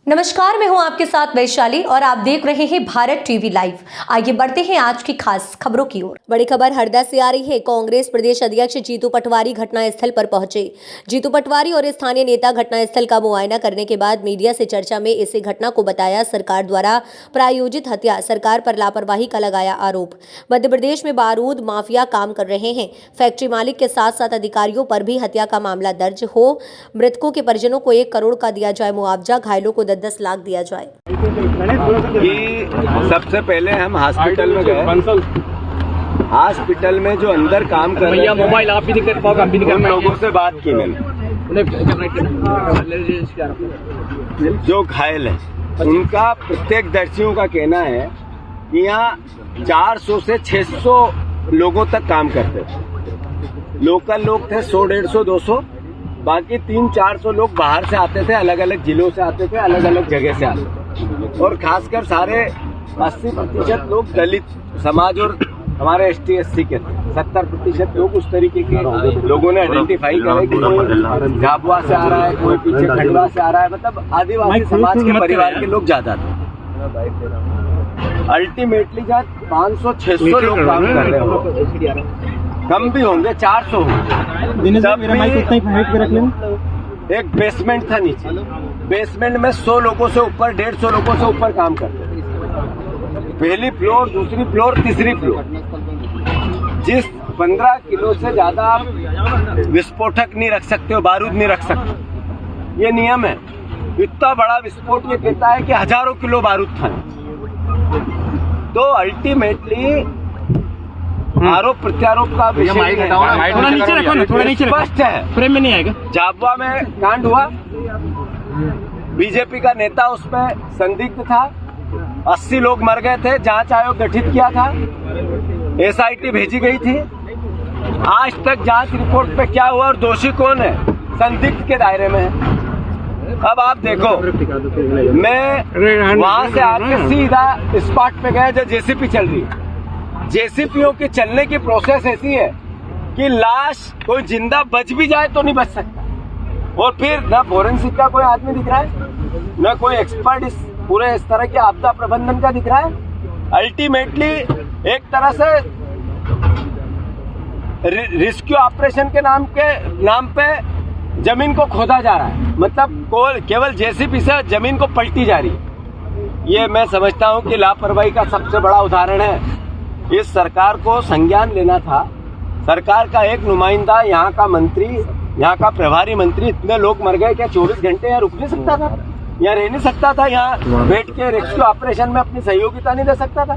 नमस्कार, मैं हूं आपके साथ वैशाली और आप देख रहे हैं भारत टीवी लाइव। आइए बढ़ते हैं आज की खास खबरों की ओर। बड़ी खबर हरदा से आ रही है। कांग्रेस प्रदेश अध्यक्ष जीतू पटवारी घटनास्थल पर पहुंचे। जीतू पटवारी और स्थानीय नेता घटनास्थल का मुआयना करने के बाद मीडिया से चर्चा में इस घटना को बताया सरकार द्वारा प्रायोजित हत्या, सरकार पर लापरवाही का लगाया आरोप। मध्य प्रदेश में बारूद माफिया काम कर रहे हैं। फैक्ट्री मालिक के साथ साथ अधिकारियों पर भी हत्या का मामला दर्ज हो। मृतकों के परिजनों को 1 करोड़ का दिया जाए मुआवजा, घायलों को 10 लाख दिया जाए। कि सबसे पहले हम हॉस्पिटल में गए। हॉस्पिटल में जो अंदर काम कर रहे हैं, मोबाइल आप भी नहीं कर पाओगे, हम भी नहीं उन लोगों से बात की मैंने। जो घायल है उनका प्रत्यक्षदर्शियों का कहना है कि यहाँ 400 से 600 लोगों तक काम करते थे। लोकल लोग थे 100, 150, 200, बाकी 300-400 लोग बाहर से आते थे, अलग अलग जिलों से आते थे, अलग अलग जगह से आते थे। और खासकर सारे 80% लोग दलित समाज और हमारे ST SC के थे। 70% लोग उस तरीके के लोगों ने आइडेंटिफाई करे कि कोई झाबुआ से आ रहा है, कोई पीछे खंडवा से आ रहा है, मतलब आदिवासी समाज के परिवार के लोग ज्यादा थे। अल्टीमेटली जहाँ 500-600 लोग काम कर रहे हो, कम भी होंगे, 400 होंगे। एक बेसमेंट था नीचे, बेसमेंट में 100 लोगों से ऊपर, 150 लोगों से ऊपर काम करते थे। पहली फ्लोर, दूसरी फ्लोर, तीसरी फ्लोर। जिस 15 किलो से ज्यादा आप विस्फोटक नहीं रख सकते हो, बारूद नहीं रख सकते, ये नियम है। इतना बड़ा विस्फोट ये कहता है कि हजारों किलो बारूद था। तो अल्टीमेटली आरोप प्रत्यारोप का विषय थोड़ा नीचे रखो ना, थोड़ा नीचे स्पष्ट है। फ्रेम में नहीं आएगा। झाबुआ में कांड हुआ, बीजेपी का नेता उसमें संदिग्ध था, 80 लोग मर गए थे, जांच आयोग गठित किया था, SIT भेजी गई थी। आज तक जांच रिपोर्ट पे क्या हुआ और दोषी कौन है, संदिग्ध के दायरे में है। अब आप देखो, मैं वहां से आके सीधा स्पॉट पे गया जब JCP चल रही है। JCPओ के चलने की प्रोसेस ऐसी है कि लाश कोई जिंदा बच भी जाए तो नहीं बच सकता। और फिर न फोरेंसिक का कोई आदमी दिख रहा है, न कोई एक्सपर्ट इस पूरे इस तरह के आपदा प्रबंधन का दिख रहा है। अल्टीमेटली एक तरह से रेस्क्यू ऑपरेशन के नाम पे जमीन को खोदा जा रहा है, मतलब केवल JCP से जमीन को पलटी जा रही है। ये मैं समझता हूँ कि लापरवाही का सबसे बड़ा उदाहरण है। इस सरकार को संज्ञान लेना था। सरकार का एक नुमाइंदा, यहाँ का मंत्री, यहाँ का प्रभारी मंत्री, इतने लोग मर गए, क्या 24 घंटे यहाँ रुक नहीं सकता था? यहाँ रह नहीं सकता था? यहाँ बैठ के रेस्क्यू ऑपरेशन में अपनी सहयोगिता नहीं दे सकता था?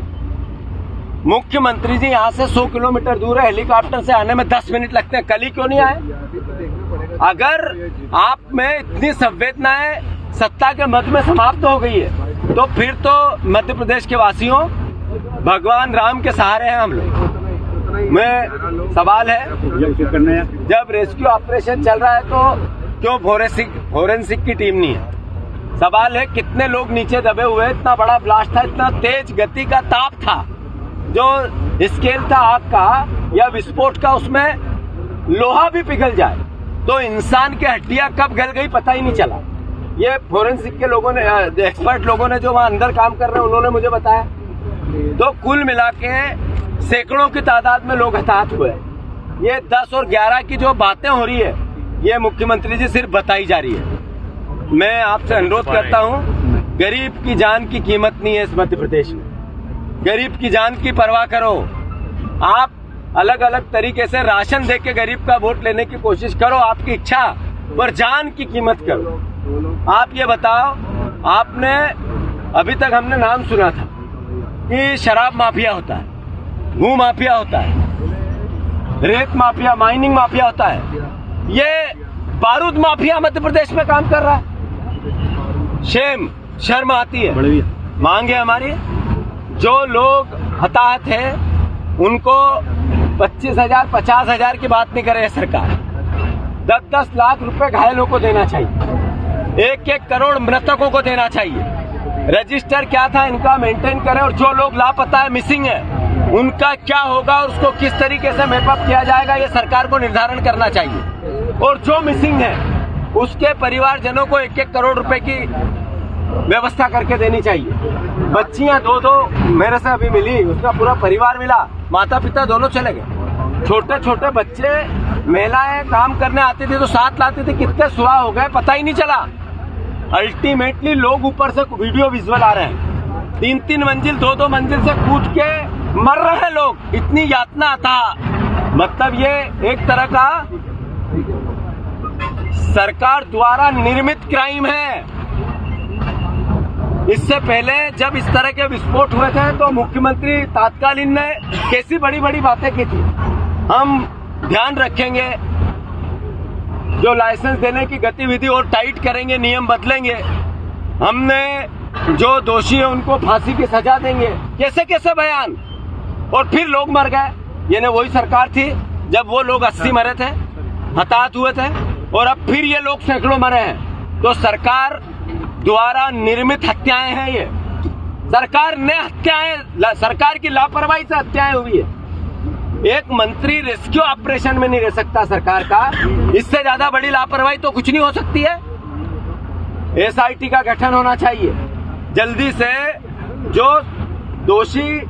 मुख्यमंत्री जी यहाँ से 100 किलोमीटर दूर है, हेलीकॉप्टर से आने में 10 मिनट लगते हैं, कल ही क्यों नहीं आए? अगर आप में इतनी संवेदनाएं सत्ता के मद में समाप्त हो गई है, तो फिर तो मध्य प्रदेश के वासियों, भगवान राम के सहारे हैं हम लोग। मैं सवाल है, जब रेस्क्यू ऑपरेशन चल रहा है तो क्यों फोरेंसिक की टीम नहीं है? सवाल है, कितने लोग नीचे दबे हुए? इतना बड़ा ब्लास्ट था, इतना तेज गति का ताप था, जो स्केल था आग का या विस्फोट का, उसमें लोहा भी पिघल जाए तो इंसान की हड्डियां कब गल गई पता ही नहीं चला। ये फोरेंसिक के लोगों ने, एक्सपर्ट लोगों ने जो वहां अंदर काम कर रहे हैं, उन्होंने मुझे बताया। तो कुल मिला के सैकड़ों की तादाद में लोग हताहत हुए। ये 10 और 11 की जो बातें हो रही है, ये मुख्यमंत्री जी सिर्फ बताई जा रही है। मैं आपसे अनुरोध करता हूं, गरीब की जान की कीमत नहीं है इस मध्य प्रदेश में। गरीब की जान की परवाह करो। आप अलग अलग तरीके से राशन दे के गरीब का वोट लेने की कोशिश करो, आपकी इच्छा, पर जान की कीमत करो। आप ये बताओ, आपने अभी तक हमने नाम सुना था कि शराब माफिया होता है, भू माफिया होता है, रेत माफिया, माइनिंग माफिया होता है। ये बारूद माफिया मध्य प्रदेश में काम कर रहा है। शर्म आती है। मांग है हमारी, जो लोग हताहत हैं उनको 25,000, 50,000 की बात नहीं करे सरकार, 10-10 लाख रुपए घायलों को देना चाहिए, 1-1 करोड़ मृतकों को देना चाहिए। रजिस्टर क्या था इनका मेंटेन करें, और जो लोग लापता है, मिसिंग है, उनका क्या होगा और उसको किस तरीके से मैपअप किया जाएगा, ये सरकार को निर्धारण करना चाहिए। और जो मिसिंग है उसके परिवारजनों को 1-1 करोड़ रुपए की व्यवस्था करके देनी चाहिए। बच्चियां दो मेरे से अभी मिली, उसका पूरा परिवार मिला, माता पिता दोनों चले गए। छोटे छोटे बच्चे महिलाएं काम करने आती थी तो साथ लाते थे, कितने सुहा हो गए पता ही नहीं चला। अल्टीमेटली लोग ऊपर से वीडियो विजुअल आ रहे हैं, 3-3 मंजिल 2-2 मंजिल से कूद के मर रहे हैं लोग, इतनी यातना था। मतलब ये एक तरह का सरकार द्वारा निर्मित क्राइम है। इससे पहले जब इस तरह के विस्फोट हुए थे तो मुख्यमंत्री तात्कालीन ने कैसी बड़ी बड़ी बातें की थी, हम ध्यान रखेंगे, जो लाइसेंस देने की गतिविधि और टाइट करेंगे, नियम बदलेंगे, हमने जो दोषी है उनको फांसी की सजा देंगे, कैसे कैसे बयान। और फिर लोग मर गए। ये वही सरकार थी जब वो लोग 80 मरे थे, हताहत हुए थे, और अब फिर ये लोग सैकड़ों मरे हैं। तो सरकार द्वारा निर्मित हत्याएं हैं ये, सरकार ने हत्याएं, सरकार की लापरवाही से हत्याएं हुई है। एक मंत्री रेस्क्यू ऑपरेशन में नहीं रह सकता सरकार का, इससे ज्यादा बड़ी लापरवाही तो कुछ नहीं हो सकती है। एसआईटी का गठन होना चाहिए जल्दी से, जो दोषी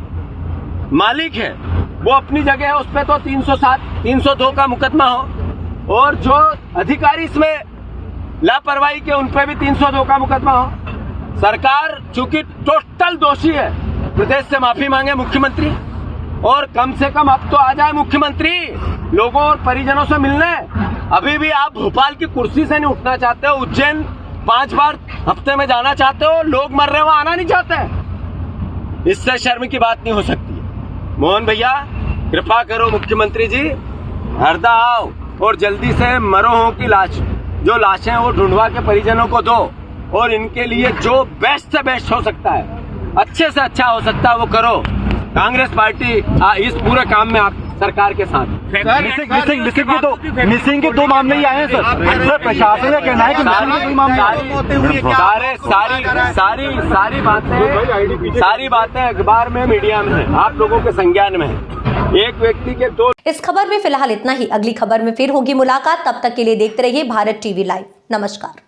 मालिक है वो अपनी जगह है, उस पर तो 307, 302 का मुकदमा हो, और जो अधिकारी इसमें लापरवाही के उन पे भी 302 का मुकदमा हो। सरकार चूंकि टोटल दोषी है, प्रदेश से माफी मांगे मुख्यमंत्री, और कम से कम अब तो आ जाए मुख्यमंत्री लोगों और परिजनों से मिलने। अभी भी आप भोपाल की कुर्सी से नहीं उठना चाहते हो, उज्जैन 5 बार हफ्ते में जाना चाहते हो, लोग मर रहे हो आना नहीं चाहते। इससे शर्म की बात नहीं हो सकती। मोहन भैया कृपा करो, मुख्यमंत्री जी हरदा आओ और जल्दी से मरोहों की लाश, जो लाशें हैं वो ढूंढवा के परिजनों को दो, और इनके लिए जो बेस्ट से बेस्ट हो सकता है, अच्छे से अच्छा हो सकता है वो करो। कांग्रेस पार्टी इस पूरे काम में आप सरकार के साथ। मिसिंग के 2 मामले ही आए हैं सर प्रशासन का कहना है कि मिसिंग के 2 मामले सारी बातें अखबार में, मीडिया में है, आप लोगों के संज्ञान में है। एक व्यक्ति के 2। इस खबर में फिलहाल इतना ही। अगली खबर में फिर होगी मुलाकात, तब तक के लिए देखते रहिए भारत टीवी लाइव। नमस्कार।